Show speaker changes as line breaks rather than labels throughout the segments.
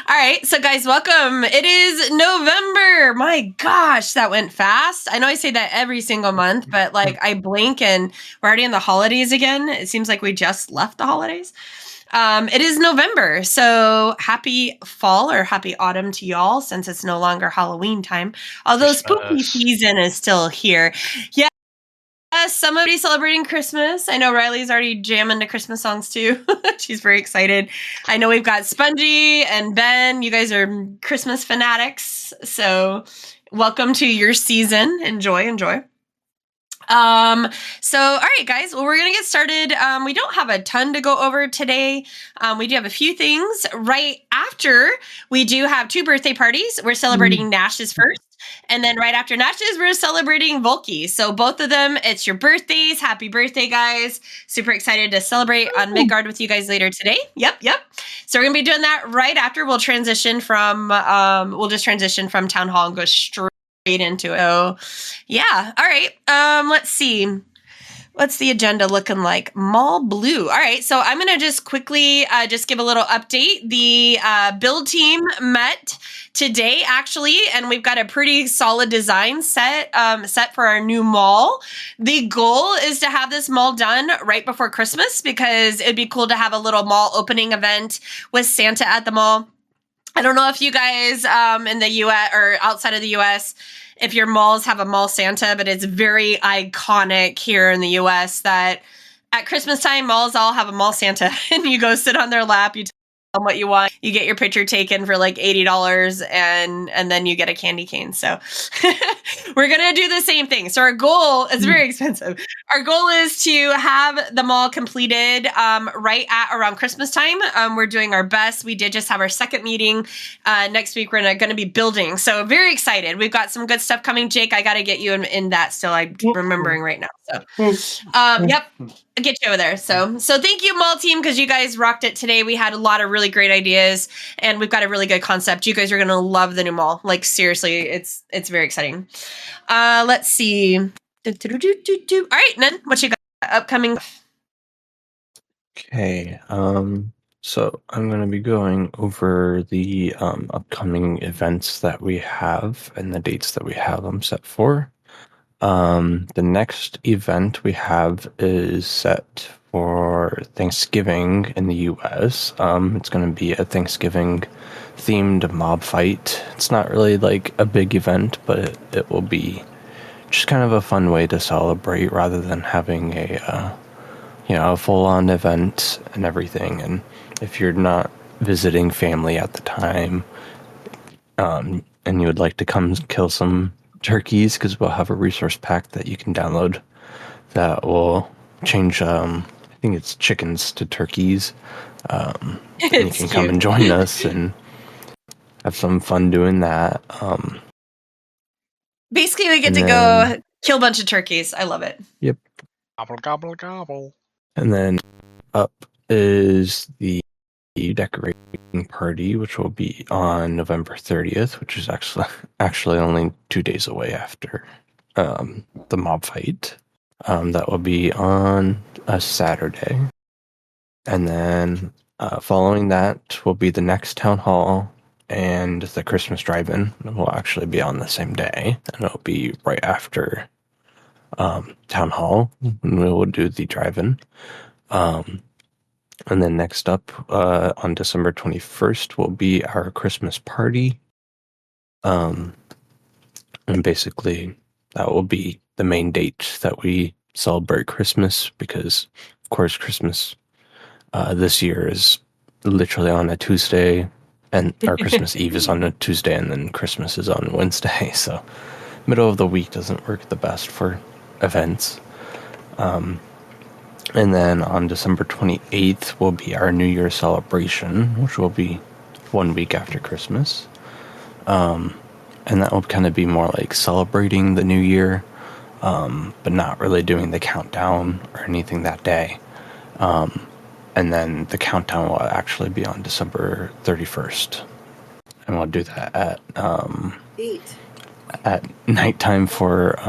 All right, so guys, welcome. It is November. My gosh, that went fast. I know I say that every single month, but like I blink and we're already in the holidays again. It seems like we just left the holidays. It is November, so happy fall or happy autumn to y'all since it's no longer Halloween time. Although spooky season is still here. Yeah. Somebody celebrating Christmas. I know Riley's already jamming to Christmas songs too. She's very excited. I know we've got Spongy and Ben. You guys are Christmas fanatics. So welcome to your season. Enjoy. So, all right, guys, well, we're going to get started. We don't have a ton to go over today. We do have a few things right after. We do have 2 birthday parties. We're celebrating Nash's first. And then right after Nash's, we're celebrating Volky. So both of them, it's your birthdays. Happy birthday, guys. Super excited to celebrate on Midgard with you guys later today. Yep. So we're going to be doing that right after. We'll just transition from Town Hall and go straight into it. So yeah. All right. Let's see. What's the agenda looking like? Mall Blue. All right. So I'm going to just quickly just give a little update. The build team met today, actually, and we've got a pretty solid design set for our new mall. The goal is to have this mall done right before Christmas because it'd be cool to have a little mall opening event with Santa at the mall. I don't know if you guys in the U.S. or outside of the U.S., if your malls have a mall Santa, but it's very iconic here in the U.S. that at Christmas time, malls all have a mall Santa, and you go sit on their lap, you tell them what you want, you get your picture taken for like $80, and then you get a candy cane. So we're going to do the same thing. So our goal is very expensive. Our goal is to have the mall completed right at around Christmas time. We're doing our best. We did just have our second meeting. Next week, we're going to be building. So very excited. We've got some good stuff coming. Jake, I got to get you in that still. I'm remembering right now. So, yep. I'll get you over there. So thank you, mall team, because you guys rocked it today. We had a lot of really great ideas, and we've got a really good concept. You guys are going to love the new mall. Like, seriously, it's very exciting. Let's see. All right, Nen, what you got upcoming?
Okay, so I'm going to be going over the upcoming events that we have and the dates that we have them set for. The next event we have is set for Thanksgiving in the US. It's going to be a Thanksgiving themed mob fight. It's not really like a big event, but it will be just kind of a fun way to celebrate rather than having a full-on event and everything. And if you're not visiting family at the time, and you would like to come kill some turkeys, because we'll have a resource pack that you can download that will change, I think it's chickens to turkeys. And you can come and join us and have some fun doing that.
Basically, we get to go kill a bunch of turkeys. I love it.
Yep.
Gobble, gobble, gobble.
And then up is the decorating party, which will be on November 30th, which is actually only 2 days away after the mob fight. That will be on a Saturday. And then following that will be the next town hall, and the Christmas drive-in will actually be on the same day, and it'll be right after town hall, and we will do the drive-in. And then next up, on December 21st, will be our Christmas party. And basically, that will be the main date that we celebrate Christmas, because, of course, Christmas this year is literally on a Tuesday, and our Christmas Eve is on a Tuesday, and then Christmas is on Wednesday. So middle of the week doesn't work the best for events. And then on December 28th will be our New Year celebration, which will be 1 week after Christmas. And that will kind of be more like celebrating the new year, but not really doing the countdown or anything that day. And then the countdown will actually be on December 31st. And we'll do that at nighttime for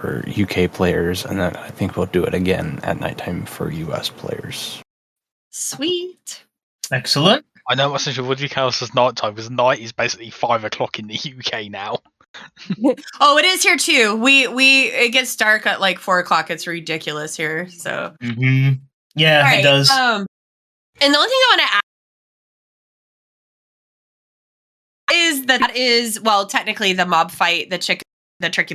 UK players, and then I think we'll do it again at nighttime for US players.
Sweet.
Excellent.
I know what Central Woodley counts as night time because night is basically 5 o'clock in the UK now.
Oh, it is here too. It gets dark at like 4 o'clock. It's ridiculous here. So
Yeah,
right,
it does.
And the only thing I want to add is that is, well, technically the mob fight, the tricky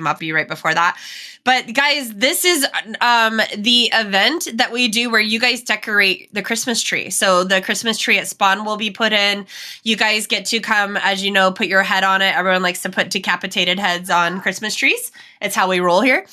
mob view right before that. But guys, this is the event that we do where you guys decorate the Christmas tree. So the Christmas tree at spawn will be put in. You guys get to come, as you know, put your head on it. Everyone likes to put decapitated heads on Christmas trees. It's how we roll here.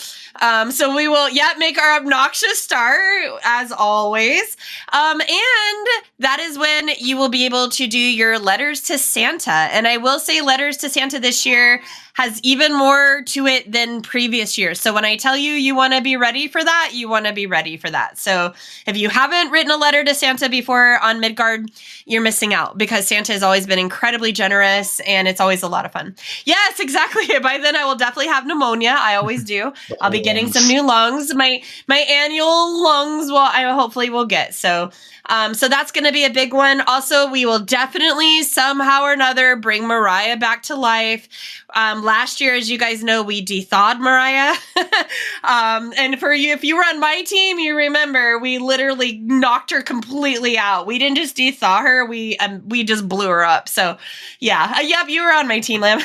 So we will, make our obnoxious star as always. And that is when you will be able to do your letters to Santa. And I will say letters to Santa this year has even more to it than previous years. So when I tell you, you want to be ready for that, you want to be ready for that. So if you haven't written a letter to Santa before on Midgard, you're missing out because Santa has always been incredibly generous and it's always a lot of fun. Yes, exactly. By then I will definitely have pneumonia. I always do. I'll be getting some new lungs. My annual lungs I hopefully will get. So that's going to be a big one. Also, we will definitely somehow or another bring Mariah back to life. Last year, as you guys know, we de-thawed Mariah. And for you, if you were on my team, you remember we literally knocked her completely out. We didn't just de-thaw her. We just blew her up. So yeah, yep, you were on my team, Lamb.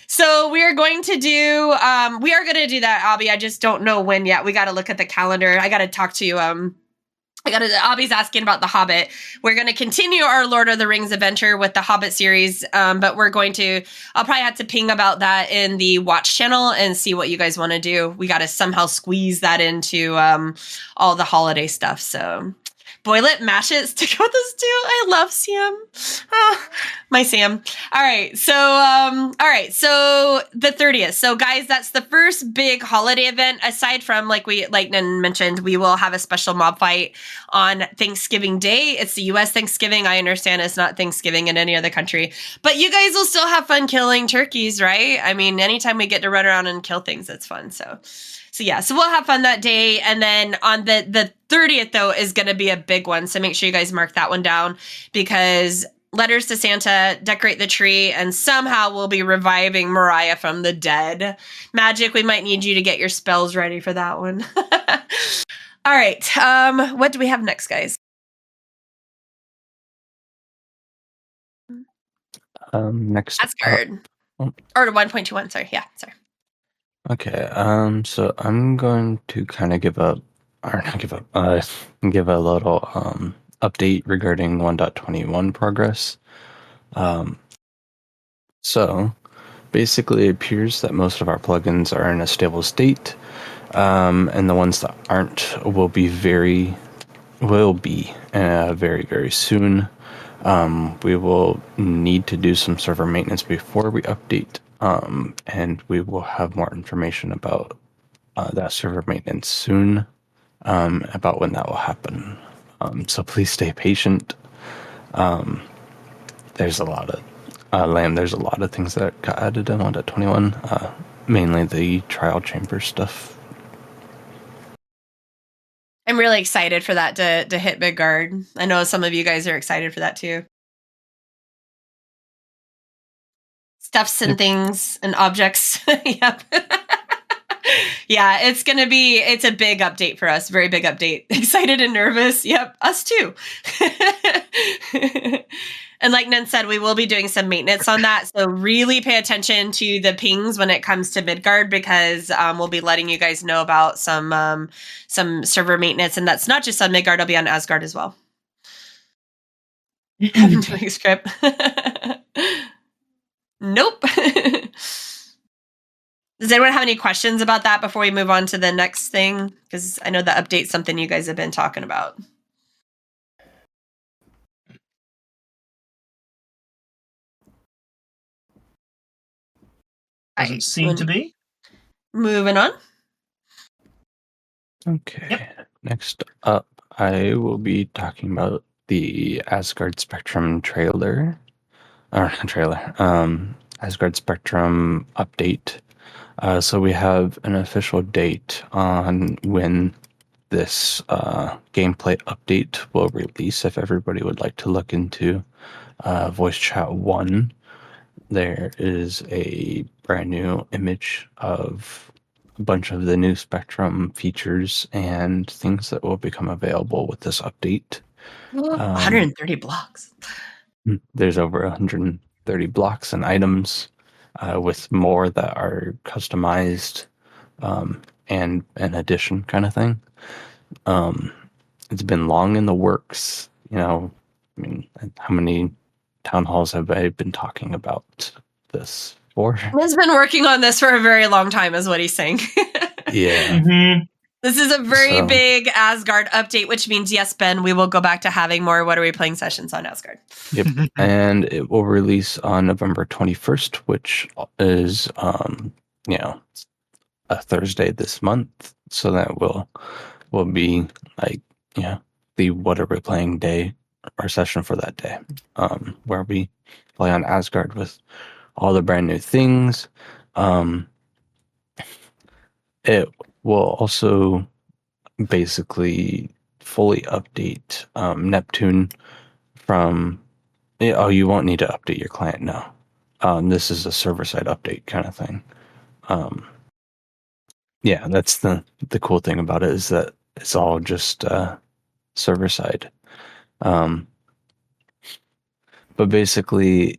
So we are going to do that, Abby. I just don't know when yet. We got to look at the calendar. I got to talk to Abby's asking about The Hobbit. We're going to continue our Lord of the Rings adventure with the Hobbit series, but I'll probably have to ping about that in the watch channel and see what you guys want to do. We got to somehow squeeze that into all the holiday stuff. So boil it, mash it, stick it with the stew. I love Sam. Oh, my Sam. All right. So the 30th. So guys, that's the first big holiday event. Aside from like Nan mentioned, we will have a special mob fight on Thanksgiving Day. It's the US Thanksgiving. I understand it's not Thanksgiving in any other country, but you guys will still have fun killing turkeys, right? I mean, anytime we get to run around and kill things, it's fun. So we'll have fun that day. And then on the 30th, though, is going to be a big one. So make sure you guys mark that one down because letters to Santa, decorate the tree, and somehow we'll be reviving Mariah from the dead. Magic, we might need you to get your spells ready for that one. All right. What do we have next, guys?
Next.
Asgard. Or 1.21, sorry. Yeah, sorry.
Okay, so I'm going to kind of give a little update regarding 1.21 progress. So basically it appears that most of our plugins are in a stable state, and the ones that aren't will be very very soon. We will need to do some server maintenance before we update. And we will have more information about that server maintenance soon, about when that will happen. So please stay patient. There's a lot of there's a lot of things that got added in 1.21, mainly the trial chamber stuff.
I'm really excited for that to hit Midgard. I know some of you guys are excited for that too. Stuffs and things and objects. Yep. Yeah, it's a big update for us. Very big update. Excited and nervous. Yep, us too. And like Nan said, we will be doing some maintenance on that. So really pay attention to the pings when it comes to Midgard because we'll be letting you guys know about some server maintenance. And that's not just on Midgard, it'll be on Asgard as well. I'm doing script. Nope. Does anyone have any questions about that before we move on to the next thing? Because I know the update's something you guys have been talking about.
Doesn't seem to be.
Moving on.
Okay.
Yep.
Next up, I will be talking about the Asgard Spectrum trailer. Asgard Spectrum update. So we have an official date on when this gameplay update will release if everybody would like to look into voice chat 1, there is a brand new image of a bunch of the new Spectrum features and things that will become available with this update.
130 blocks.
There's over 130 blocks and items, with more that are customized, and an addition kind of thing. It's been long in the works. I mean, how many town halls have I been talking about this for?
He's been working on this for a very long time, is what he's saying.
Yeah.
Mm-hmm.
This is a very big Asgard update, which means, yes, Ben, we will go back to having more What Are We Playing sessions on Asgard.
Yep. And it will release on November 21st, which is, a Thursday this month. So that will be like, the What Are We Playing day or session for that day, where we play on Asgard with all the brand new things. It will also basically fully update Neptune from. Oh, you won't need to update your client now. This is a server-side update kind of thing. Yeah, that's the cool thing about it, is that it's all just server-side. But basically,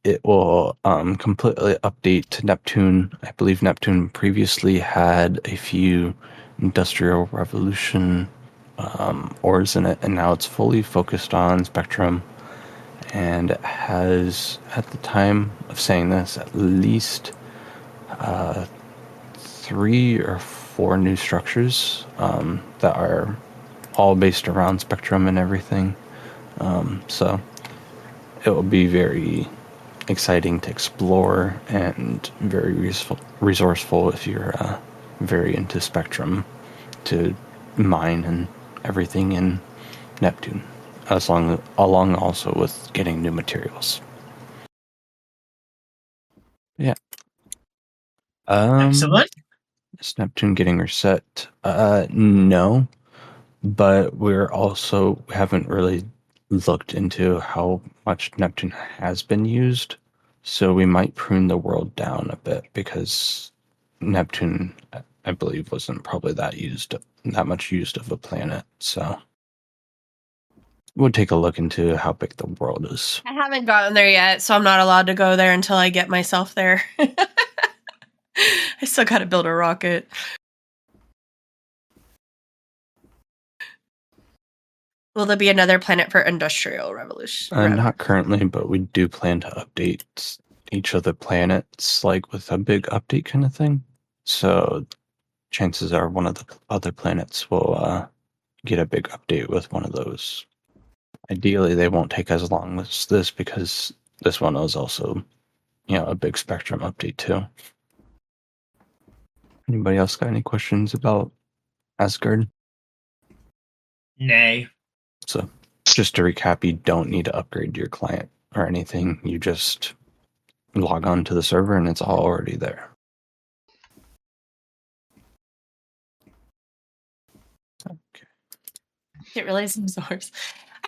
it will completely update Neptune. I believe Neptune previously had a few Industrial Revolution ores in it, and now it's fully focused on Spectrum, and it has, at the time of saying this, at least 3 or 4 new structures that are all based around Spectrum and everything. So it will be very exciting to explore and very resourceful if you're very into Spectrum, to mine and everything in Neptune, along also with getting new materials. Yeah.
Excellent.
Is Neptune getting reset? No, but we haven't really looked into how much Neptune has been used, so we might prune the world down a bit, because Neptune, I believe, wasn't probably that much used of a planet. So we'll take a look into how big the world is.
I haven't gotten there yet, so I'm not allowed to go there until I get myself there. I still got to build a rocket. Will there be another planet for Industrial Revolution?
Not currently, but we do plan to update each of the planets, like with a big update kind of thing. So chances are one of the other planets will get a big update with one of those. Ideally, they won't take as long as this, because this one is also, a big Spectrum update too. Anybody else got any questions about Asgard?
Nay.
So, just to recap, you don't need to upgrade your client or anything. You just log on to the server and it's all already there. Okay.
It really seems worse.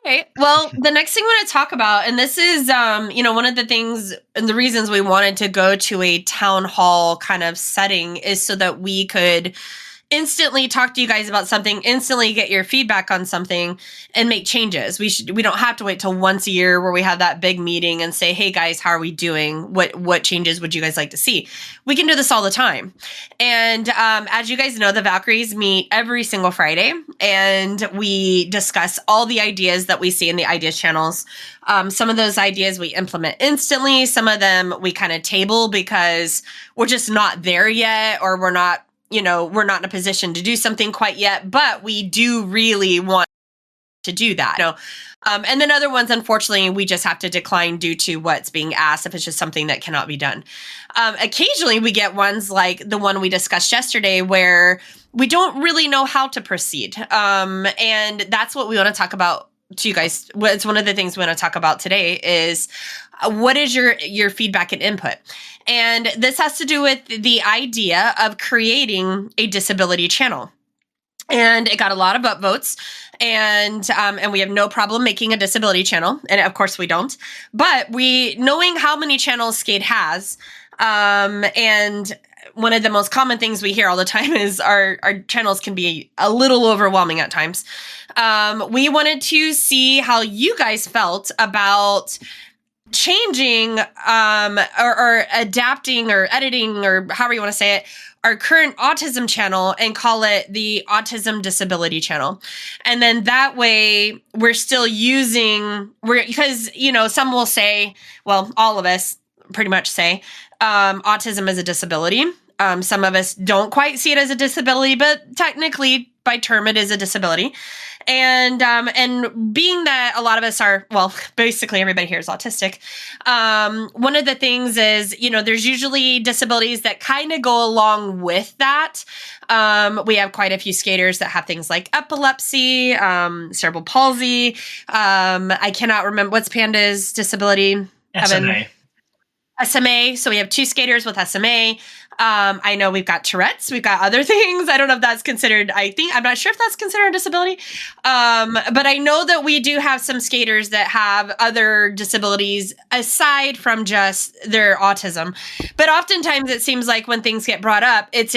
Okay, well, the next thing we want to talk about, and this is, one of the things and the reasons we wanted to go to a town hall kind of setting, is so that we could instantly talk to you guys about something, instantly get your feedback on something, and make changes. We don't have to wait till once a year where we have that big meeting and say, hey guys, how are we doing? What changes would you guys like to see? We can do this all the time. And as you guys know, the Valkyries meet every single Friday, and we discuss all the ideas that we see in the ideas channels. Some of those ideas we implement instantly. Some of them we kind of table because we're just not there yet, or we're not in a position to do something quite yet, but we do really want to do that. And then other ones, unfortunately, we just have to decline due to what's being asked, if it's just something that cannot be done. Occasionally we get ones like the one we discussed yesterday, where we don't really know how to proceed. And that's what we want to talk about to you guys. It's one of the things we want to talk about today is what is your feedback and input? And this has to do with the idea of creating a disability channel. and it got a lot of upvotes. And we have no problem making a disability channel, and of course we don't. But knowing how many channels Skade has, and one of the most common things we hear all the time is our channels can be a little overwhelming at times. We wanted to see how you guys felt about changing or adapting or editing, or however you want to say it, our current autism channel and call it the Autism Disability Channel. And then that way we're still because, some will say, well, all of us pretty much say, autism is a disability. Some of us don't quite see it as a disability, but technically by term it is a disability. And being that a lot of us are, well, basically everybody here is autistic. One of the things is, there's usually disabilities that kind of go along with that. We have quite a few skaters that have things like epilepsy, cerebral palsy. I cannot remember what's Panda's disability. SMA. So we have 2 skaters with SMA. I know we've got Tourette's. We've got other things. I don't know if that's considered, I'm not sure if that's considered a disability. But I know that we do have some skaters that have other disabilities aside from just their autism. But oftentimes it seems like when things get brought up, it's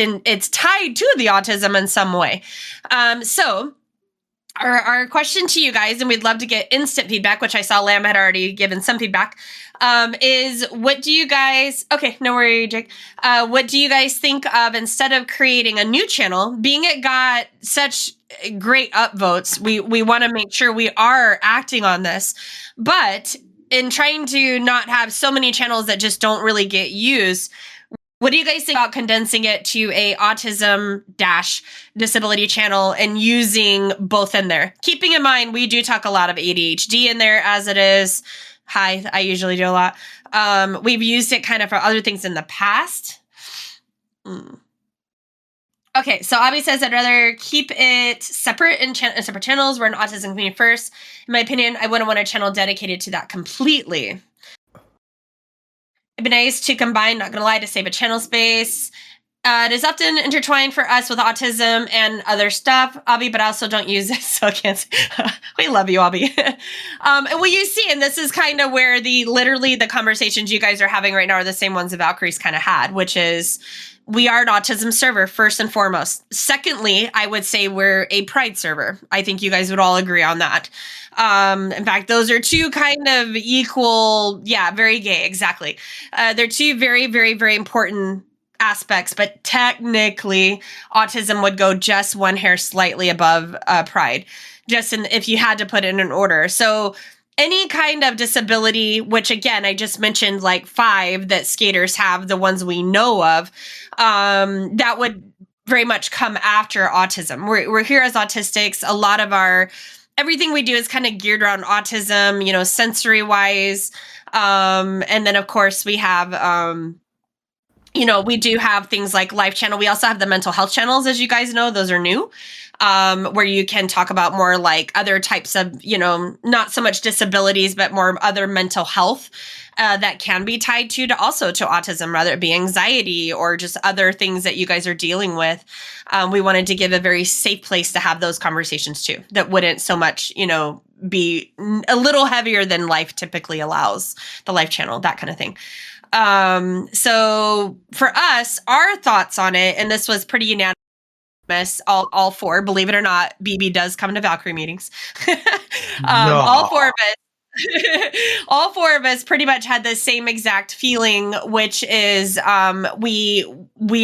tied to the autism in some way. So our question to you guys, and we'd love to get instant feedback, which I saw Lamb had already given some feedback, is what do you guys, okay, no worry, Jake. What do you guys think of, instead of creating a new channel, being it got such great upvotes, we want to make sure we are acting on this, but in trying to not have so many channels that just don't really get used, what do you guys think about condensing it to a autism disability channel and using both in there? Keeping in mind, we do talk a lot of ADHD in there as it is. Hi, I usually do a lot. We've used it kind of for other things in the past. Okay, so Abby says I'd rather keep it separate in separate channels. We're an autism community first. In my opinion, I wouldn't want a channel dedicated to that completely. It'd be nice to combine, not gonna lie, to save a channel space. It is often intertwined for us with autism and other stuff, Abby, but I also don't use it, so I can't say. We love you, Abby. And what you see, and this is kind of where literally the conversations you guys are having right now are the same ones the Valkyries kind of had, which is we are an autism server, first and foremost. Secondly, I would say we're a pride server. I think you guys would all agree on that. In fact, those are 2 kind of equal, very gay, exactly. They're 2 very, very, very important aspects, but technically autism would go just one hair slightly above pride, if you had to put it in an order. So any kind of disability, which again, I just mentioned like 5 that skaters have, the ones we know of, that would very much come after autism. We're here as autistics. A lot of everything we do is kind of geared around autism, sensory wise. And then of course we have, we do have things like Life Channel. We also have the mental health channels, as you guys know, those are new, where you can talk about more like other types of, not so much disabilities, but more other mental health that can be tied to autism, whether it be anxiety or just other things that you guys are dealing with. We wanted to give a very safe place to have those conversations too, that wouldn't so much, be a little heavier than life typically allows, the Life Channel, that kind of thing. So for us, our thoughts on it, and this was pretty unanimous, all 4, believe it or not, BB does come to Valkyrie meetings.
No.
All 4 of us. All 4 of us pretty much had the same exact feeling, which is we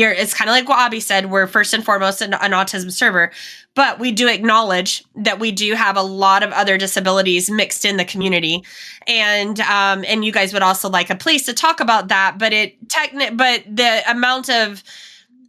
are, it's kind of like what Abby said, we're first and foremost an autism server, but we do acknowledge that we do have a lot of other disabilities mixed in the community, and you guys would also like a place to talk about that, but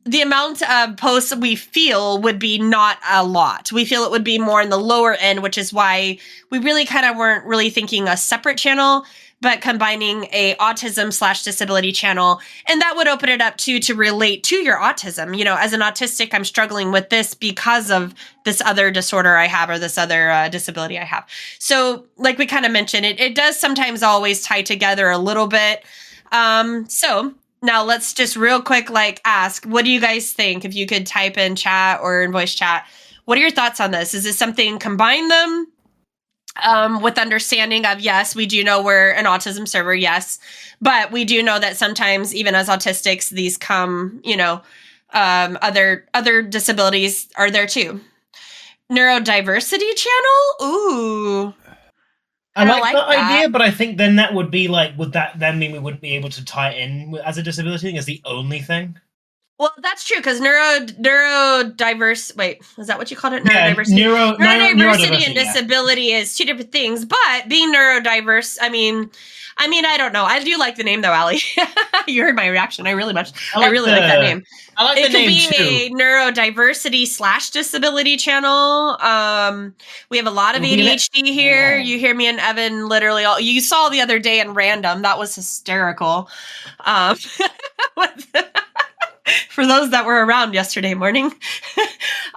the amount of posts we feel would be not a lot. We feel it would be more in the lower end, which is why we really kind of weren't really thinking a separate channel, but combining a autism/disability channel. And that would open it up to relate to your autism. As an autistic, I'm struggling with this because of this other disorder I have, or this other disability I have. So like we kind of mentioned, it does sometimes always tie together a little bit. So now let's just real quick ask, what do you guys think? If you could type in chat or in voice chat, What are your thoughts on this? Is this something combine them with understanding of, yes, we do know we're an autism server, yes, but we do know that sometimes even as autistics, these come, other disabilities are there too. Neurodiversity channel? Ooh.
I like
that
that idea, but I think then that would be like, would that then mean we wouldn't be able to tie it in as a disability thing as the only thing?
Well, that's true, because neurodiverse. Wait, is that what you called it? Neurodiversity.
Yeah,
neurodiversity and disability is two different things. But being neurodiverse, I mean, I don't know. I do like the name though, Allie. You heard my reaction. I really like that name.
I like the name too.
It could be a neurodiversity / disability channel. We have a lot of ADHD here. You hear me and Evan literally you saw the other day in random. That was hysterical. For those that were around yesterday morning,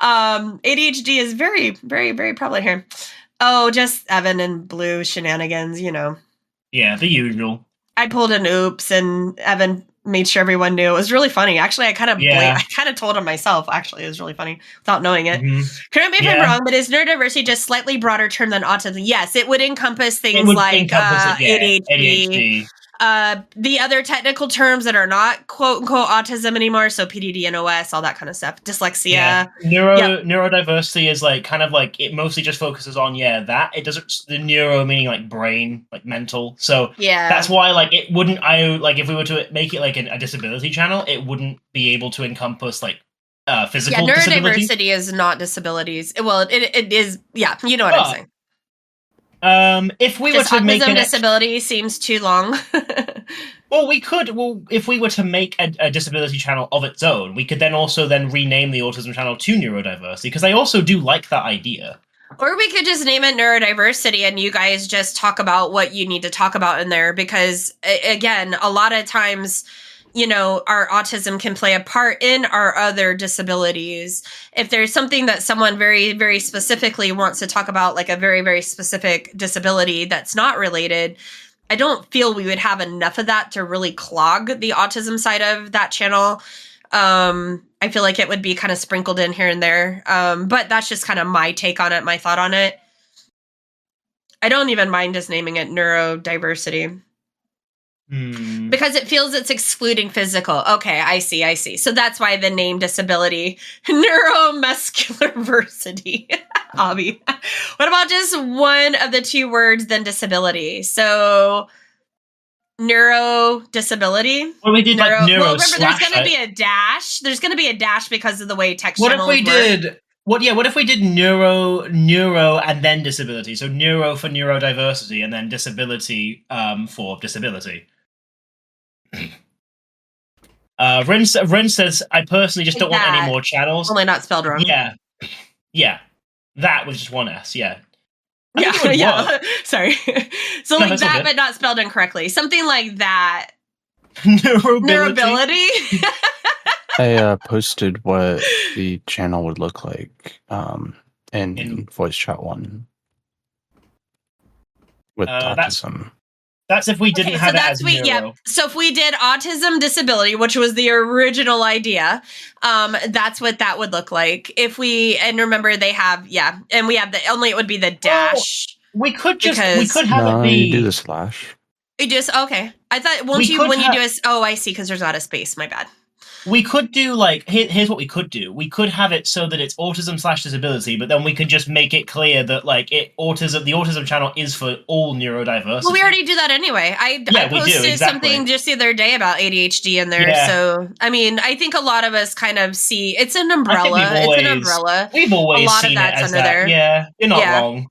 ADHD is very, very, very prevalent here. Oh, just Evan and Blue shenanigans,
Yeah, the usual.
I pulled an oops, and Evan made sure everyone knew. It was really funny. Actually, I kind of told him myself. Actually, it was really funny without knowing it.
Mm-hmm.
Correct me if I'm wrong, but is neurodiversity just slightly broader term than autism? Yes, it would encompass things like ADHD. The other technical terms that are not quote unquote autism anymore, so PDD, NOS, all that kind of stuff, dyslexia.
Yeah. Neurodiversity is like kind of like it mostly just focuses on that. It doesn't the neuro meaning like brain, like mental. So that's why like it wouldn't. If we were to make it like a disability channel, it wouldn't be able to encompass like physical.
Neurodiversity is not disabilities. Well, it is. Yeah, you know what I'm saying.
If we were to make an
disability seems too long.
Well, if we were to make a disability channel of its own, we could then also rename the autism channel to neurodiversity, because I also do like that idea.
Or we could just name it neurodiversity and you guys just talk about what you need to talk about in there, because again, a lot of times, our autism can play a part in our other disabilities. If there's something that someone very, very specifically wants to talk about, like a very, very specific disability that's not related, I don't feel we would have enough of that to really clog the autism side of that channel. I feel like it would be kind of sprinkled in here and there. But that's just kind of my take on it, my thought on it. I don't even mind just naming it neurodiversity. Because it feels it's excluding physical. Okay, I see. So that's why the name disability, neuromuscularversity. Abby. What about just one of the two words, then disability? So neuro disability.
Well, we did neuro. Well,
remember, there's going to be a dash. There's going to be a dash because of the way text channels work.
What if we did neuro, and then disability? So neuro for neurodiversity, and then disability for disability. Ren says, I personally just don't want any more channels.
Only not spelled wrong.
Yeah. That was just one S, yeah.
Sorry. So like that, but not spelled incorrectly. Something like that.
Neurability?
I posted what the channel would look like in voice chat 1 with autism.
That's if we didn't have it as neuro.
Yeah. So if we did autism disability, which was the original idea, that's what that would look like. And remember they have, and we have it would be the dash.
We could have it be.
You do the slash.
You just, okay. I thought, when you do I see, because there's not a space, my bad.
We could do here's what we could do. We could have it so that it's autism / disability, but then we could just make it clear that the autism channel is for all neurodiversity.
Well, we already do that anyway. I posted something just the other day about ADHD in there. Yeah. So, I think a lot of us kind of see it's an umbrella.
We've always seen it as that. There. Yeah, you're not wrong.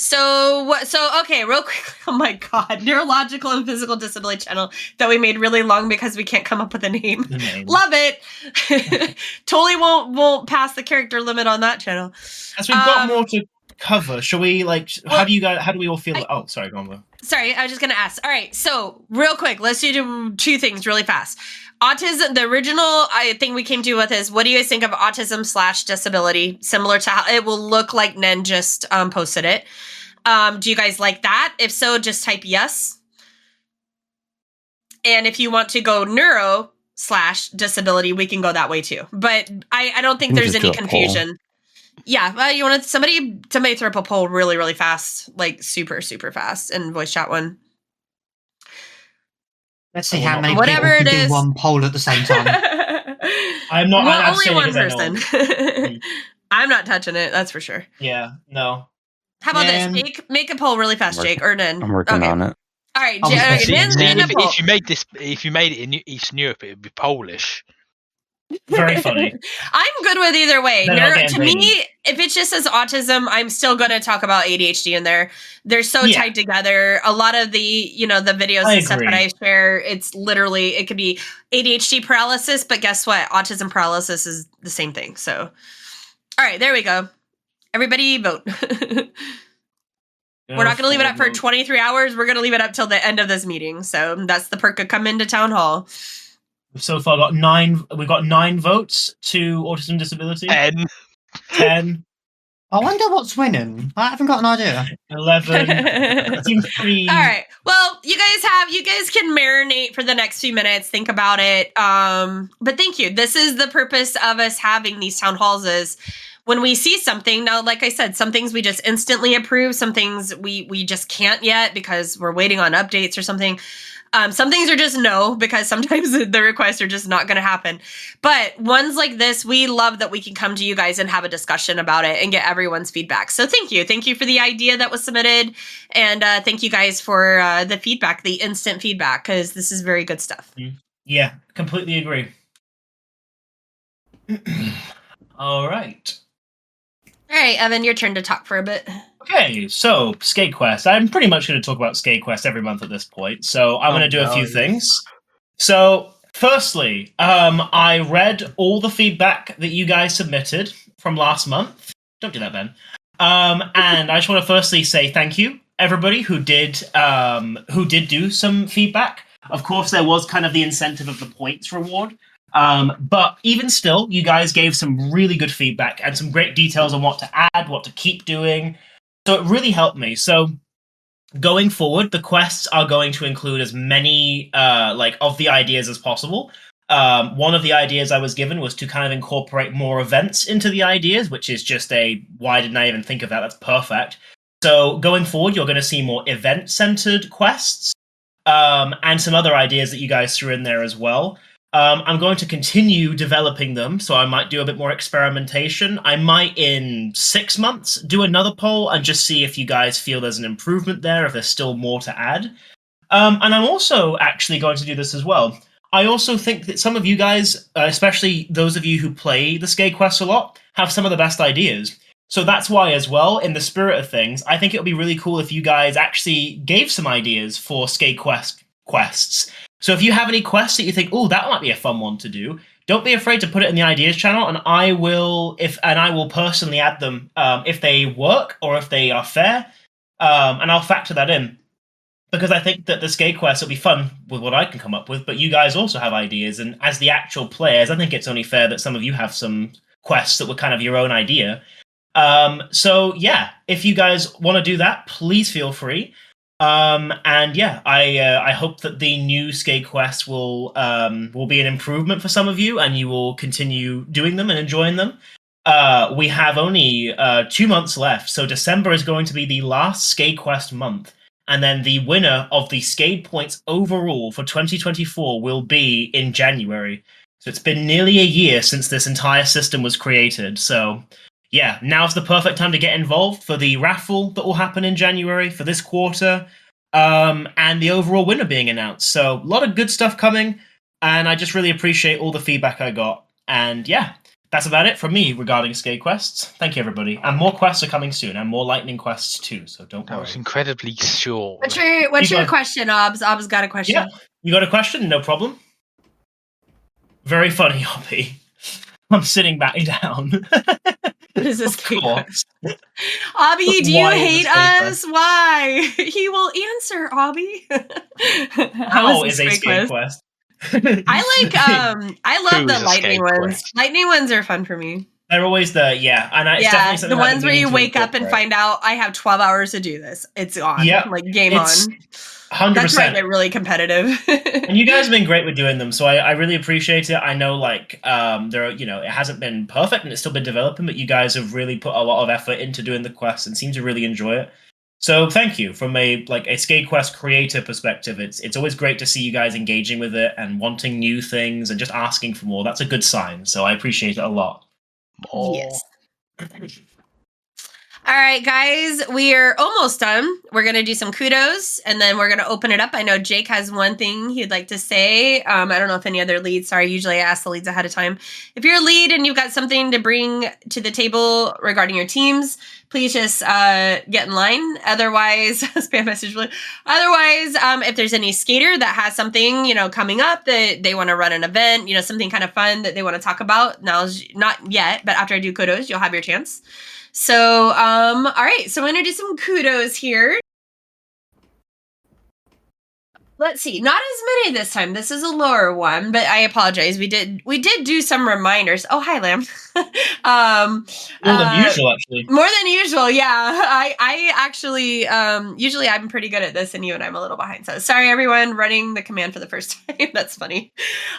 So okay, real quick. Oh my God, neurological and physical disability channel that we made really long because we can't come up with a name. Love it. Totally won't pass the character limit on that channel.
As we've got more to cover, shall we how do we all feel? Sorry, go on.
Sorry, I was just gonna ask. All right, so real quick, let's do two things really fast. Autism, the original thing we came to with is, what do you guys think of autism / disability? Similar to how it will look like Nen just posted it. Do you guys like that? If so, just type yes. And if you want to go neuro /disability, we can go that way too. But I don't think there's any confusion. Yeah, well, you want somebody throw up a poll really, really fast, like super, super fast, and voice chat one.
Let's see how many people can do one poll at the same time.
I'm not.
Well, only one person. I'm not touching it. That's for sure.
Yeah. No.
How about this, Jake? Make a poll really fast, Jake. Or Nan.
I'm working on it.
All right,
if you made it in Eastern Europe, it would be Polish.
Very funny.
I'm good with either way. To me, if it just says autism, I'm still going to talk about ADHD in there. They're so tied together. A lot of the, the videos and stuff that I share, it's literally, it could be ADHD paralysis, but guess what? Autism paralysis is the same thing. So, all right, there we go. Everybody vote. We're not going to leave it up for 23 hours. We're going to leave it up till the end of this meeting. So that's the perk of coming to town hall.
We've so far got 9. We've got 9 votes to autism disability.
10.
I wonder what's winning. I haven't got an idea.
11. Seems pretty...
All right. Well, you guys can marinate for the next few minutes. Think about it. But thank you. This is the purpose of us having these town halls is when we see something. Now, like I said, some things we just instantly approve. Some things we just can't yet because we're waiting on updates or something. Some things are just no, because sometimes the requests are just not going to happen. But ones like this, we love that we can come to you guys and have a discussion about it and get everyone's feedback. So thank you. Thank you for the idea that was submitted. And thank you guys for the feedback, the instant feedback, because this is very good stuff.
Yeah, completely agree. All right.
All right, Evan, your turn to talk for a bit.
Okay, so Skade Quests. I'm pretty much going to talk about Skade Quests every month at this point, so I'm going to do a few things. So, firstly, I read all the feedback that you guys submitted from last month. Don't do that, Ben. And I just want to firstly say thank you, everybody who did do some feedback. Of course, there was kind of the incentive of the points reward. But even still, you guys gave some really good feedback and some great details on what to add, what to keep doing. So it really helped me. So going forward, the quests are going to include as many of the ideas as possible. One of the ideas I was given was to kind of incorporate more events into the ideas, which is just why didn't I even think of that? That's perfect. So going forward, you're going to see more event-centered quests and some other ideas that you guys threw in there as well. I'm going to continue developing them, so I might do a bit more experimentation. I might, in 6 months, do another poll and just see if you guys feel there's an improvement there, if there's still more to add. And I'm also actually going to do this as well. I also think that some of you guys, especially those of you who play the Skade Quests a lot, have some of the best ideas. So that's why, as well, in the spirit of things, I think it would be really cool if you guys actually gave some ideas for Skade quests. So if you have any quests that you think, oh, that might be a fun one to do, don't be afraid to put it in the ideas channel, and I will personally add them if they work or if they are fair, and I'll factor that in. Because I think that the Skade Quests will be fun with what I can come up with, but you guys also have ideas, and as the actual players, I think it's only fair that some of you have some quests that were kind of your own idea. So yeah, if you guys want to do that, please feel free. And yeah, I hope that the new Skade Quests will be an improvement for some of you, and you will continue doing them and enjoying them. We have only 2 months left, so December is going to be the last Skade Quest month, and then the winner of the Skade points overall for 2024 will be in January. So it's been nearly a year since this entire system was created, so yeah, now's the perfect time to get involved for the raffle that will happen in January for this quarter, and the overall winner being announced. So a lot of good stuff coming, and I just really appreciate all the feedback I got. And yeah, that's about it from me regarding Skade Quests. Thank you, everybody. And more quests are coming soon, and more Lightning Quests too, so don't worry.
That was incredibly short.
What's your question, Obs? Obs got a question.
Yeah, you got a question? No problem. Very funny, Oppie. I'm sitting back down.
What is this Skade Quest? Obby, do you hate us? Why? He will answer, Obby.
How is a Skade Quest?
I love the lightning ones. Lightning ones are fun for me.
They're always definitely
the ones where you wake up and find out I have 12 hours to do this. It's on.
Yep.
Game on.
100%.
That's where I get really competitive.
And you guys have been great with doing them, so I really appreciate it. I know, like, there are, it hasn't been perfect and it's still been developing, but you guys have really put a lot of effort into doing the quests and seem to really enjoy it. So thank you. From a Skade Quest creator perspective, it's always great to see you guys engaging with it and wanting new things and just asking for more. That's a good sign. So I appreciate it a lot.
Yes. All right, guys, we are almost done. We're going to do some kudos, and then we're going to open it up. I know Jake has one thing he'd like to say. I don't know if any other leads. Sorry, usually I ask the leads ahead of time. If you're a lead and you've got something to bring to the table regarding your teams, please just get in line. Otherwise, spam message. Otherwise, if there's any skater that has something, coming up that they want to run an event, something kind of fun that they want to talk about, now's not yet, but after I do kudos, you'll have your chance. So, all right. So I'm going to do some kudos here. Let's see. Not as many this time. This is a lower one, but I apologize. We did do some reminders. Oh, hi, Lamb.
More than usual, actually.
More than usual, yeah. I actually, usually I'm pretty good at this, and you and I'm a little behind. So sorry, everyone, running the command for the first time. That's funny.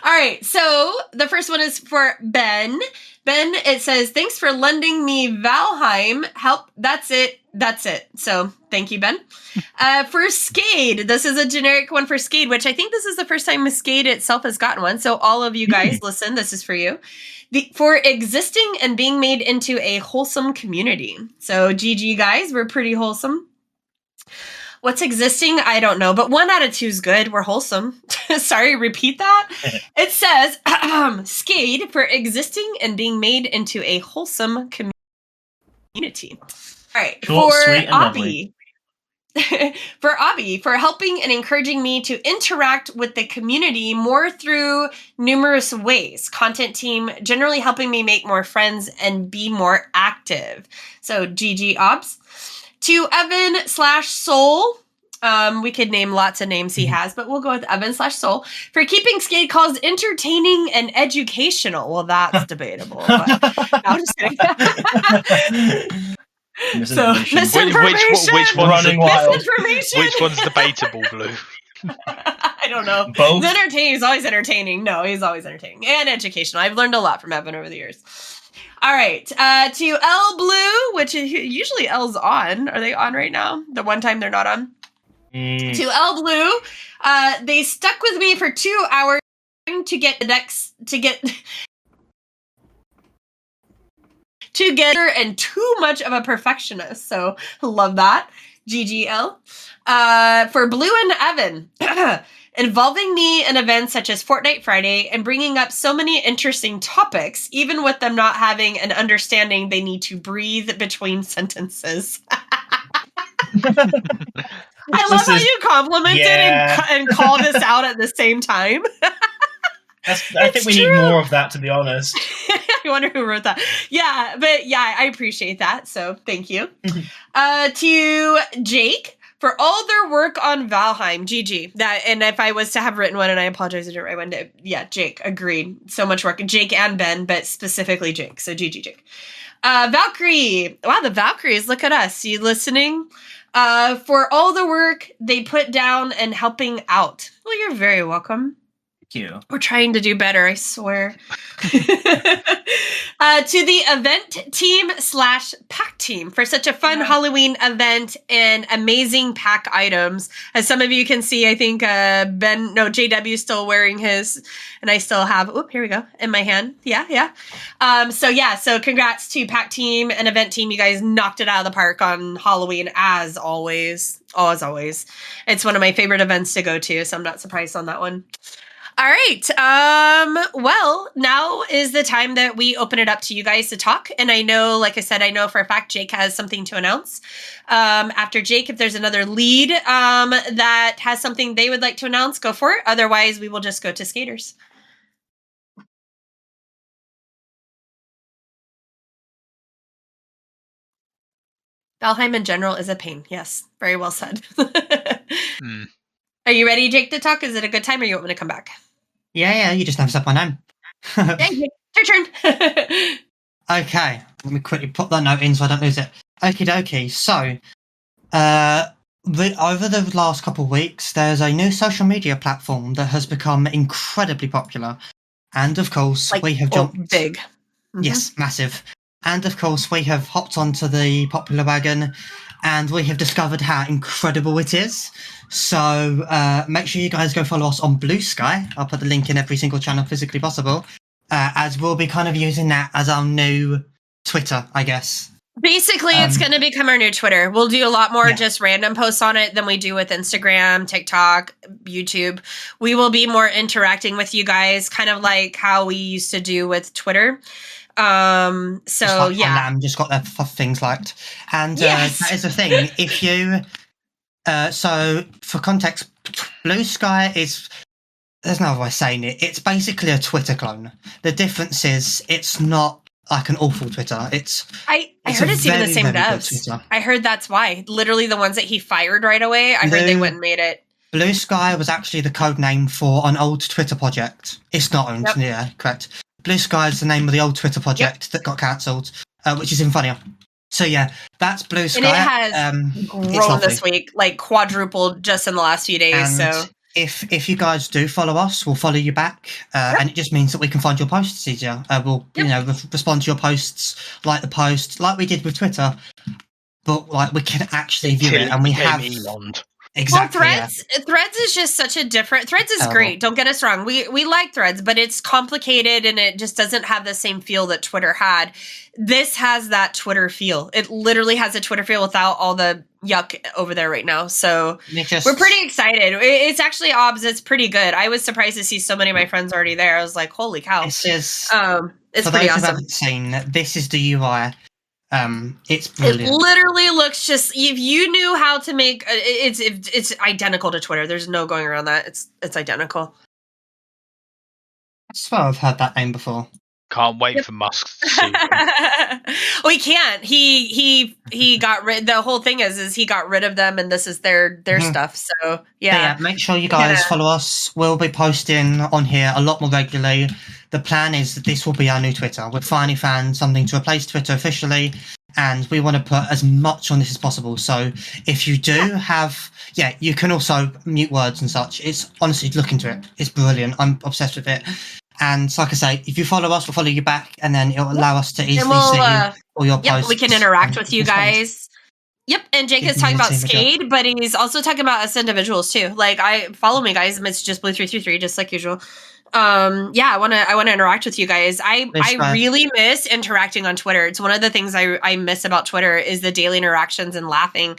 All right. So the first one is for Ben. Ben, it says, thanks for lending me Valheim. Help. That's it. So thank you, Ben. For Skade, this is a generic one for Skade, which I think this is the first time Skade itself has gotten one. So all of you guys, listen, this is for you. For existing and being made into a wholesome community. So GG, guys, we're pretty wholesome. What's existing? I don't know, but 1 out of 2 is good. We're wholesome. Sorry, repeat that. It says, Skade for existing and being made into a wholesome community. All right,
short,
for
sweet, and
Abby. For Abby, for helping and encouraging me to interact with the community more through numerous ways. Content team generally helping me make more friends and be more active. So GG Obs. To Evan/Soul, we could name lots of names he has, but we'll go with Evan/Soul for keeping Skade calls entertaining and educational. Well, that's debatable. But no, I'm just kidding. So misinformation.
Which one's
misinformation?
Which one's debatable, Blue?
I don't know.
Both.
He's entertaining. He's always entertaining. No, he's always entertaining and educational. I've learned a lot from Evan over the years. All right. To L Blue, which is usually L's on. Are they on right now? The one time they're not on. To L Blue, they stuck with me for 2 hours to get together and too much of a perfectionist. So love that. GGL. For Blue and Evan, involving me in events such as Fortnite Friday and bringing up so many interesting topics, even with them not having an understanding they need to breathe between sentences. I love how you complimented and called us out at the same time.
I think we need more of that, to be honest.
I wonder who wrote that. Yeah, but yeah, I appreciate that. So thank you. To Jake for all their work on Valheim. GG. That, and if I was to have written one, and I apologize, I didn't write one. Yeah, Jake, agreed. So much work. Jake and Ben, but specifically Jake. So GG, Jake. Valkyrie. Wow, the Valkyries. Look at us. You listening? For all the work they put down and helping out. Well, you're very welcome.
You.
We're trying to do better, I swear. To the event team / pack team for such a fun Halloween event and amazing pack items. As some of you can see, I think JW is still wearing his, and I still have, here we go, in my hand. Yeah. So congrats to pack team and event team. You guys knocked it out of the park on Halloween, as always. As always. It's one of my favorite events to go to, so I'm not surprised on that one. All right. Well, now is the time that we open it up to you guys to talk. And I know, like I said, I know for a fact Jake has something to announce. After Jake, if there's another lead that has something they would like to announce, go for it. Otherwise, we will just go to skaters. Valheim in general is a pain. Yes, very well said. Are you ready, Jake, to talk? Is it a good time, or you want me to come back?
Yeah, you just have up my name.
Your turn.
Okay, let me quickly put that note in so I don't lose it. Okie dokie. So, over the last couple of weeks, there's a new social media platform that has become incredibly popular. And of course, we have jumped...
big. Mm-hmm.
Yes, massive. And of course, we have hopped onto the popular wagon, and we have discovered how incredible it is. So make sure you guys go follow us on BlueSky. I'll put the link in every single channel physically possible, as we'll be kind of using that as our new Twitter, I guess.
Basically, it's going to become our new Twitter. We'll do a lot more just random posts on it than we do with Instagram, TikTok, YouTube. We will be more interacting with you guys, kind of like how we used to do with Twitter. So
Lamb just got their things liked. And that is the thing. If you... so, for context, BlueSky is... There's no other way of saying it. It's basically a Twitter clone. The difference is it's not like an awful Twitter.
I heard it's even the same devs. I heard that's why. Literally the ones that he fired right away, I heard they went and made it.
BlueSky was actually the code name for an old Twitter project. It's not owned, correct. BlueSky is the name of the old Twitter project that got cancelled, which is even funnier. So yeah, that's BlueSky.
And it has grown this week, like quadrupled just in the last few days.
And
so
if you guys do follow us, we'll follow you back, and it just means that we can find your posts easier. We'll respond to your posts, like the post, like we did with Twitter, but like we can actually view it, and we have
Elon.
Exactly.
Well, Threads is just such a different. Threads is great. Don't get us wrong. We like Threads, but it's complicated and it just doesn't have the same feel that Twitter had. This has that Twitter feel. It literally has a Twitter feel without all the yuck over there right now. So we're pretty excited. It's actually It's pretty good. I was surprised to see so many of my friends already there. I was like, holy cow!
This is
it's
for
pretty
those
awesome.
who haven't seen, this is the UI. It's brilliant.
It literally looks just. If you knew how to make, it's identical to Twitter. There's no going around that. It's identical.
I swear I've heard that name before.
Can't wait for Musk to sue them.
Well, he can't. He got rid. The whole thing is he got rid of them, and this is their stuff. So yeah.
Make sure you guys follow us. We'll be posting on here a lot more regularly. The plan is that this will be our new Twitter. We've finally found something to replace Twitter officially, and we want to put as much on this as possible. So if you do have, you can also mute words and such. It's honestly, look into it. It's brilliant. I'm obsessed with it. And like I say, if you follow us, we'll follow you back, and then it'll allow us to easily see all your posts.
We can interact with you guys. Yep, and Jake is talking about Skade, but he's also talking about us individuals too. Like, follow me, guys. It's just Blue333, just like usual. I want to interact with you guys. I really miss interacting on Twitter. It's one of the things I miss about Twitter is the daily interactions and laughing.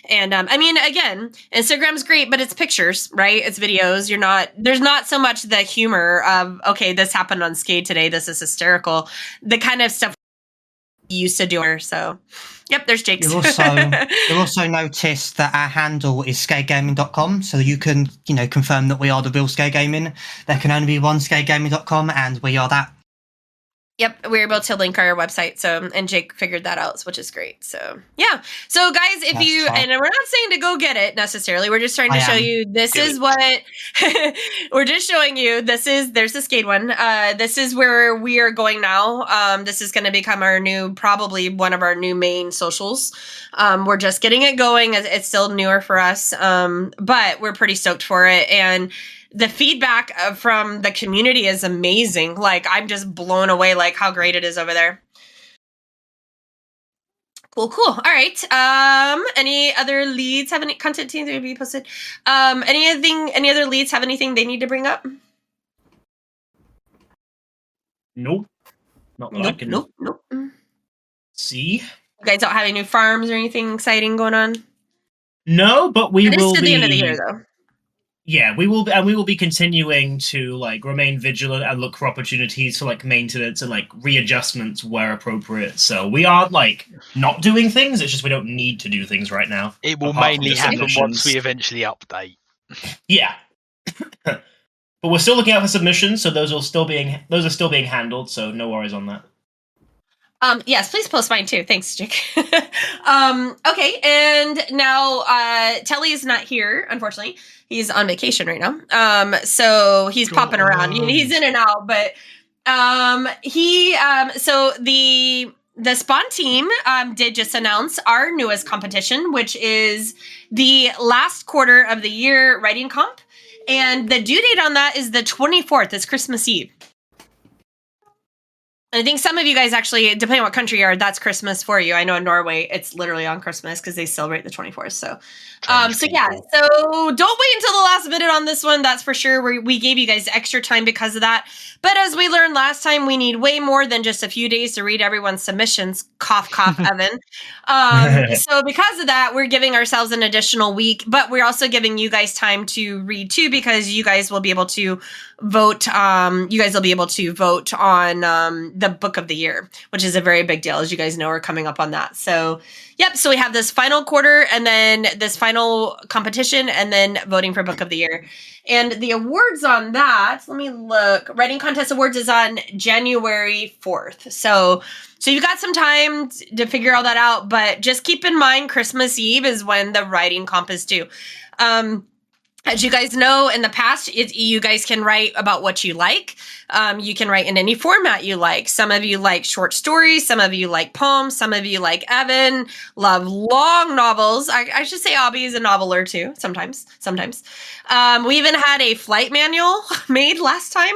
And I mean, again, Instagram's great, but it's pictures, right? It's videos. There's not so much the humor of, okay, this happened on Skade today. This is hysterical. The kind of stuff we used to do. So, yep, there's Jake's.
You'll also notice that our handle is skadegaming.com, so you can, confirm that we are the real Skade Gaming. There can only be one skadegaming.com, and we are that.
Yep, we were able to link our website. So, and Jake figured that out, which is great. So, yeah. So, guys, and we're not saying to go get it necessarily. We're just trying to show you there's the Skade one. This is where we are going now. This is going to become probably one of our new main socials. We're just getting it going. It's still newer for us, but we're pretty stoked for it. And the feedback from the community is amazing. Like, I'm just blown away, like how great it is over there. Cool. All right. Any other leads have any content teams to be posted? Any other leads have anything they need to bring up?
Nope. Not that I can
Nope.
see.
You guys don't have any new farms or anything exciting going on?
No, but we will
be. It is to the end of the year, though.
Yeah, we will be continuing to remain vigilant and look for opportunities for maintenance and readjustments where appropriate. So we aren't not doing things. It's just we don't need to do things right now.
It will mainly happen once we eventually update.
Yeah, but we're still looking out for submissions, so those are still being handled. So no worries on that.
Yes, please post mine too. Thanks, Jake. Okay, and now Telly is not here, unfortunately. He's on vacation right now. So he's popping around. He's in and out, but so the Spawn team did just announce our newest competition, which is the last quarter of the year writing comp. And the due date on that is the 24th. It's Christmas Eve. And I think some of you guys actually, depending on what country you are, that's Christmas for you. I know in Norway, it's literally on Christmas because they celebrate the 24th. So, so don't wait until the last minute on this one. That's for sure. We gave you guys extra time because of that. But as we learned last time, we need way more than just a few days to read everyone's submissions. Cough, cough, Evan. So because of that, we're giving ourselves an additional week, but we're also giving you guys time to read too, because you guys will be able to vote. You guys will be able to vote on the book of the year, which is a very big deal. As you guys know, we're coming up on that. So, yep. So we have this final quarter and then this final competition and then voting for book of the year. And the awards on that, let me look. Writing contest awards is on January 4th. So you've got some time to figure all that out, but just keep in mind Christmas Eve is when the writing comp is due. As you guys know, in the past, you guys can write about what you like. You can write in any format you like. Some of you like short stories. Some of you like poems. Some of you, like Evan, love long novels. I should say Abby is a noveler too, sometimes. We even had a flight manual made last time.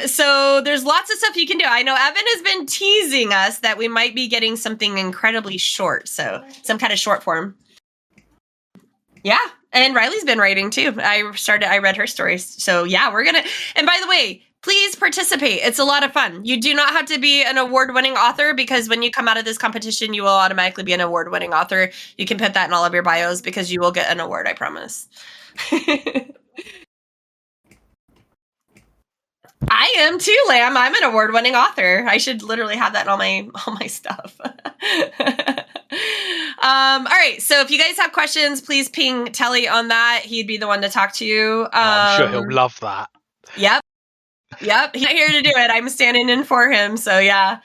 So there's lots of stuff you can do. I know Evan has been teasing us that we might be getting something incredibly short. So some kind of short form. Yeah. And Riley's been writing too. I read her stories. So yeah, and by the way, please participate. It's a lot of fun. You do not have to be an award-winning author, because when you come out of this competition, you will automatically be an award-winning author. You can put that in all of your bios because you will get an award, I promise. I am too, Lamb. I'm an award-winning author. I should literally have that in all my stuff. All right. So if you guys have questions, please ping Telly on that. He'd be the one to talk to you.
I'm sure he'll love that.
Yep. He's not here to do it. I'm standing in for him. So yeah.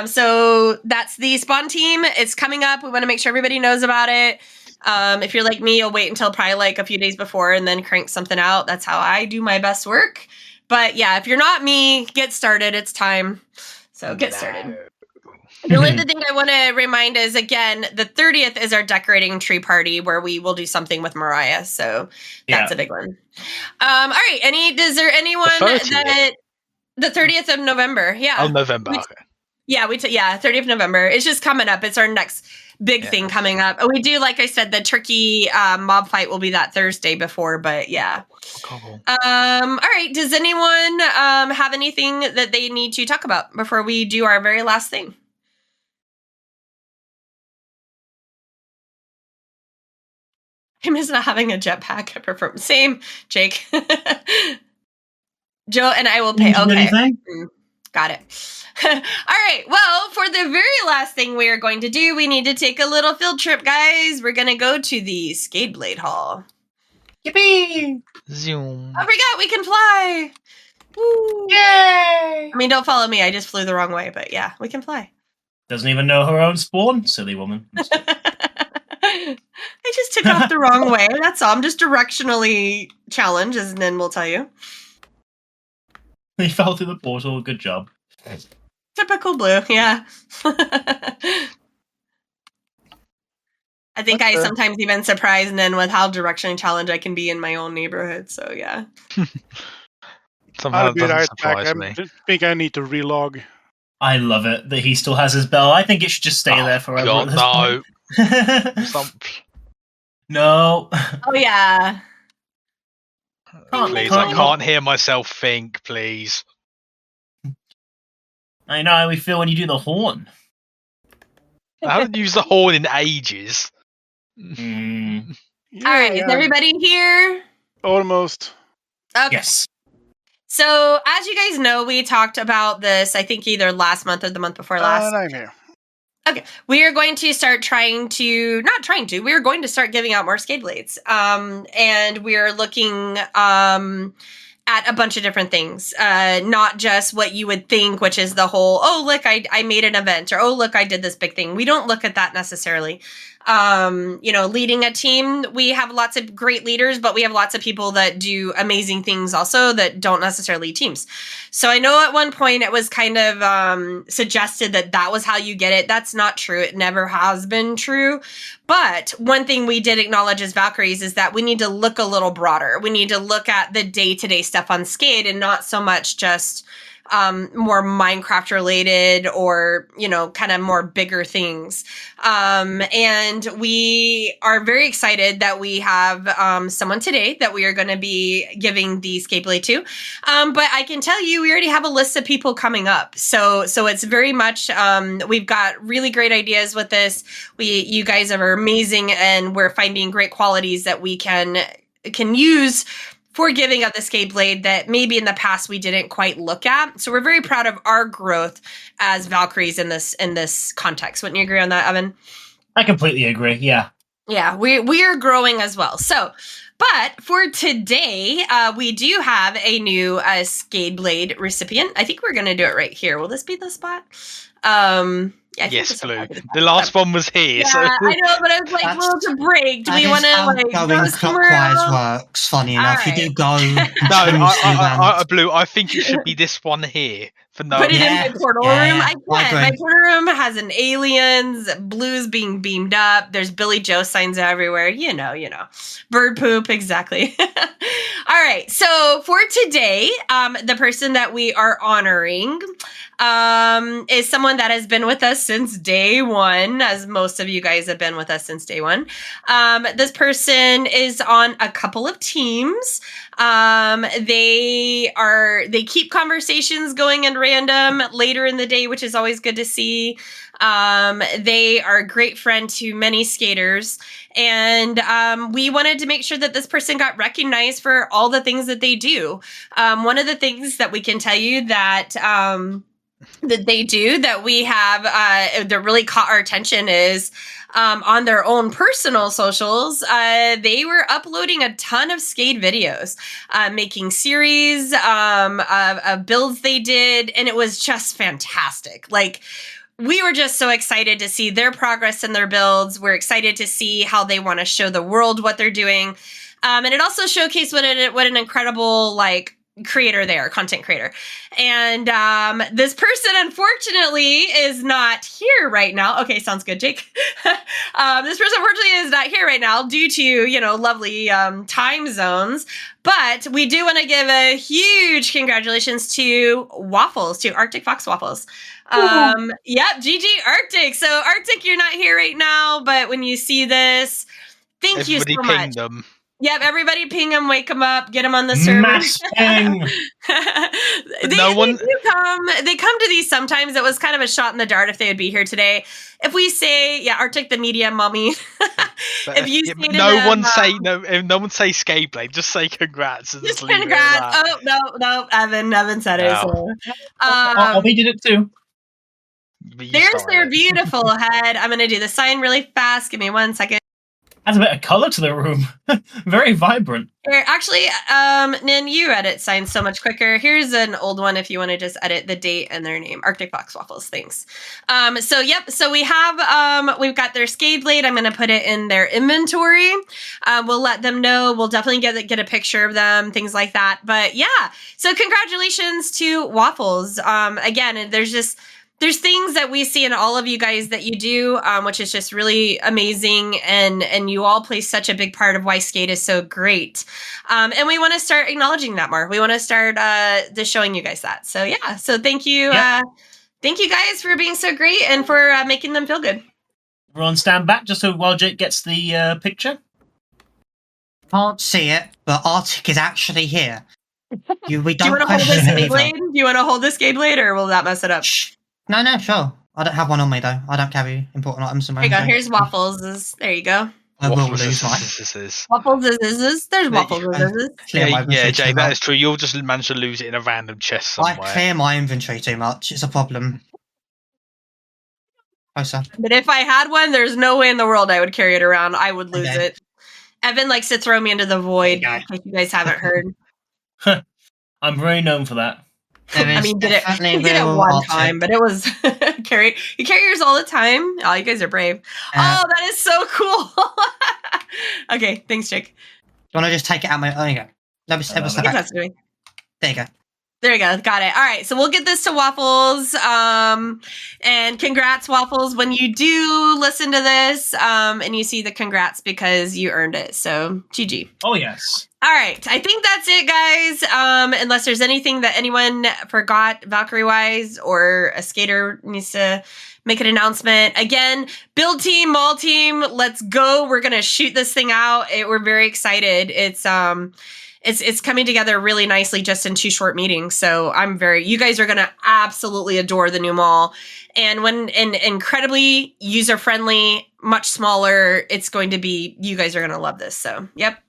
So that's the Spawn team. It's coming up. We want to make sure everybody knows about it. If you're like me, you'll wait until probably like a few days before and then crank something out. That's how I do my best work. But yeah, if you're not me, get started. It's time. So get started. The only other thing I want to remind is, again, the 30th is our decorating tree party where we will do something with Mariah. So that's a big one. All right. Is there anyone that the 30th of November? Yeah.
Oh, November. Okay.
Yeah, 30th of November. It's just coming up. It's our next big thing coming up. We do, like I said, the turkey mob fight will be that Thursday before, but yeah.
Cool.
All right. Does anyone have anything that they need to talk about before we do our very last thing? I'm just not having a jetpack. I prefer same, Jake. Joe and I will pay. Okay. Got it. All right. Well, for the very last thing we are going to do, we need to take a little field trip, guys. We're going to go to the Skade Blade Hall. Yippee!
Zoom.
I forgot we can fly. Woo.
Yay!
I mean, don't follow me. I just flew the wrong way, but yeah, we can fly.
Doesn't even know her own spawn, silly woman.
I just took off the wrong way. That's all. I'm just directionally challenged, and then we'll tell you.
They fell through the portal. Good job.
Typical Blue, yeah. I think I sometimes even surprise Nen with how directionally challenged I can be in my own neighborhood. So yeah.
Somehow it doesn't surprise me.
I think I need to relog.
I love it that he still has his bell. I think it should just stay there forever.
God, no.
No.
Oh yeah.
Please, I can't hear myself think, please.
I know how we feel when you do the horn.
I haven't used the horn in ages.
Yeah,
all right, is everybody here?
Almost.
Okay.
Yes.
So, as you guys know, we talked about this, I think either last month or the month before last.
I'm here.
Okay, we are going to start we are going to start giving out more Skade Blades. And we are looking at a bunch of different things, not just what you would think, which is the whole, oh, look, I made an event, or, oh, look, I did this big thing. We don't look at that necessarily. leading a team. We have lots of great leaders, but we have lots of people that do amazing things also that don't necessarily lead teams. So I know at one point it was kind of suggested that was how you get it. That's not true. It never has been true. But one thing we did acknowledge as Valkyries is that we need to look a little broader. We need to look at the day-to-day stuff on Skade and not so much just more Minecraft related or, kind of more bigger things. And we are very excited that we have someone today that we are going to be giving the Skade Blade to. But I can tell you, we already have a list of people coming up. So it's very much, we've got really great ideas with this. You guys are amazing, and we're finding great qualities that we can use for giving up the Skade Blade that maybe in the past we didn't quite look at. So we're very proud of our growth as Valkyries in this context. Wouldn't you agree on that, Evan?
I completely agree. Yeah.
Yeah, we are growing as well. So, but for today, we do have a new Skade Blade recipient. I think we're going to do it right here. Will this be the spot?
Yes, Blue. The last one was here.
Yeah,
so.
I know, but I was like, well, it's a break. Do we want to
going clockwise works? Funny enough, you do go.
No, Blue. I think it should be this one here. For no.
Put it in my portal room. I can't. My portal room has an aliens. Blue's being beamed up. There's Billy Joe signs everywhere. You know. Bird poop. Exactly. All right. So for today, the person that we are honoring is someone that has been with us since day one, as most of you guys have been with us since day one. This person is on a couple of teams. They keep conversations going in random later in the day, which is always good to see. They are a great friend to many skaters, and we wanted to make sure that this person got recognized for all the things that they do. One of the things that we can tell you that they do that we have that really caught our attention is on their own personal socials, they were uploading a ton of Skade videos, making series of builds they did, and it was just fantastic. Like, we were just so excited to see their progress in their builds. We're excited to see how they want to show the world what they're doing. And it also showcased what an incredible, content creator. And this person, unfortunately, is not here right now. Okay, sounds good, Jake. This person, unfortunately, is not here right now due to, lovely time zones. But we do want to give a huge congratulations to Waffles, to Arctic Fox Waffles. Yep, GG Arctic. So Arctic, you're not here right now, but when you see this, thank you so much.
Them.
Yep, everybody ping them, wake them up, get them on the server.
Mass ping.
They come to these sometimes. It was kind of a shot in the dark if they would be here today. If we say, Arctic the media mommy. If you say
no one say Skade Blade, just say congrats. And
just congrats. Oh no, Evan said it. So.
He did it too.
There's their beautiful head. I'm gonna do the sign really fast. Give me 1 second.
Adds a bit of color to the room. Very vibrant.
Here, actually, Nin, you edit signs so much quicker. Here's an old one if you want to just edit the date and their name. Arctic Fox Waffles, thanks. So we have, we've got their Skade Blade. I'm going to put it in their inventory. We'll let them know. We'll definitely get a picture of them, things like that. But yeah, so congratulations to Waffles. Again, there's things that we see in all of you guys that you do, which is just really amazing. And you all play such a big part of why Skade is so great. And we want to start acknowledging that more. We want to start just showing you guys that. So yeah, so thank you. Yep. Thank you guys for being so great and for making them feel good.
Everyone stand back just so while Jake gets the picture.
Can't see it, but Arctic is actually here.
Do you want to hold this Skade Blade? Do you want to hold this Skade Blade, or will that mess it up?
No, sure. I don't have one on me, though. I don't carry important items in my
There you go. Here's Waffles. There you go.
I will lose mine.
Waffles is. There's Waffles is.
Yeah, Jay, that is true. You'll just manage to lose it in a random chest somewhere.
I clear my inventory too much. It's a problem. Closer.
But if I had one, there's no way in the world I would carry it around. I would lose it. Evan likes to throw me into the void, if you guys haven't heard.
I'm very known for that.
I mean, did it one time, but it was carry yours all the time. Oh, you guys are brave. Oh, that is so cool. Okay, thanks, Jake.
Do you want to just take it out my... Oh, there you go. Let me step back. There you go.
There we go. Got it. All right. So we'll get this to Waffles. And congrats, Waffles, when you do listen to this and you see the congrats because you earned it. So GG.
Oh, yes.
All right. I think that's it, guys. Unless there's anything that anyone forgot Valkyrie-wise or a skater needs to make an announcement. Again, build team, mall team, let's go. We're going to shoot this thing out. We're very excited. It's coming together really nicely just in 2 short meetings. So you guys are going to absolutely adore the new mall. And when incredibly user friendly, much smaller, it's going to be, you guys are going to love this. So, yep.